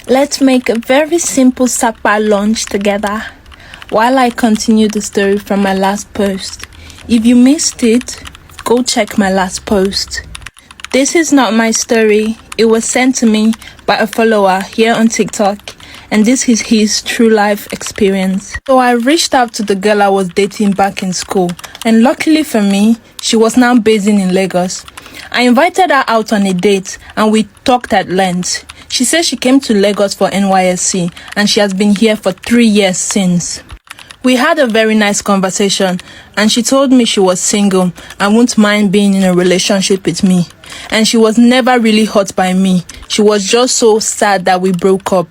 Let's make a very simple Sapa lunch together while I continue the story from my last post. If you missed it, go check my last post. This is not my story. It was sent to me by a follower here on TikTok, and this is his true life experience. So I reached out to the girl I was dating back in school, and luckily for me, she was now based in Lagos. I invited her out on a date and we talked at length. She said she came to Lagos for NYSC and she has been here for 3 years since. We had a very nice conversation and she told me she was single and wouldn't mind being in a relationship with me. And she was never really hurt by me. She was just so sad that we broke up,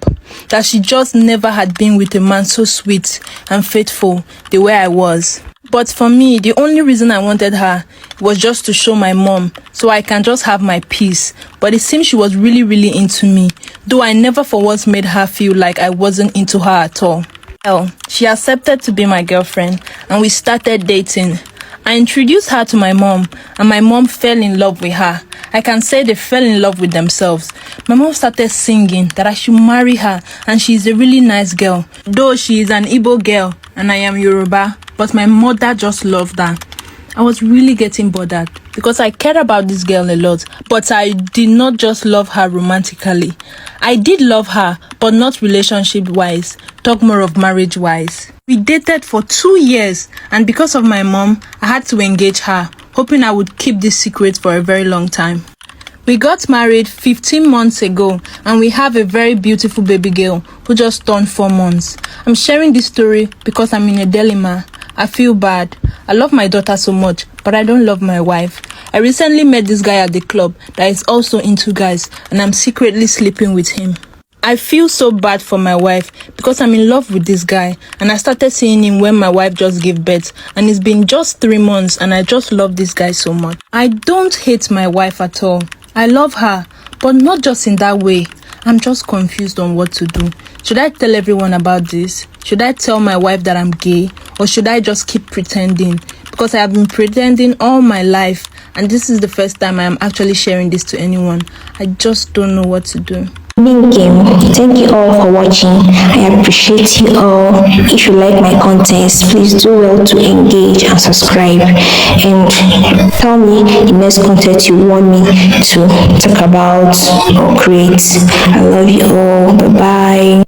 that she just never had been with a man so sweet and faithful the way I was. But for me, the only reason I wanted her was just to show my mom so I can just have my peace. But it seems she was really into me, though I never for once made her feel like I wasn't into her at all. Well, she accepted to be my girlfriend and we started dating. I introduced her to my mom and my mom fell in love with her. I can say they fell in love with themselves. My mom started singing that I should marry her and she's a really nice girl. Though she is an Igbo girl and I am Yoruba, but my mother just loved her. I was really getting bothered because I cared about this girl a lot, but I did not just love her romantically. I did love her, but not relationship-wise, talk more of marriage-wise. We dated for 2 years, and because of my mom, I had to engage her, hoping I would keep this secret for a very long time. We got married 15 months ago and we have a very beautiful baby girl who just turned 4 months. I'm sharing this story because I'm in a dilemma. I feel bad. I love my daughter so much, but I don't love my wife. I recently met this guy at the club that is also into guys and I'm secretly sleeping with him. I feel so bad for my wife because I'm in love with this guy and I started seeing him when my wife just gave birth and it's been just 3 months and I just love this guy so much. I don't hate my wife at all. I love her, but not just in that way. I'm just confused on what to do. Should I tell everyone about this? Should I tell my wife that I'm gay? Or should I just keep pretending? Because I have been pretending all my life and this is the first time I am actually sharing this to anyone. I just don't know what to do. Thank you all for watching. I appreciate you all. If you like my contents, please do well to engage and subscribe and tell me the next content you want me to talk about or create. I love you all. Bye bye.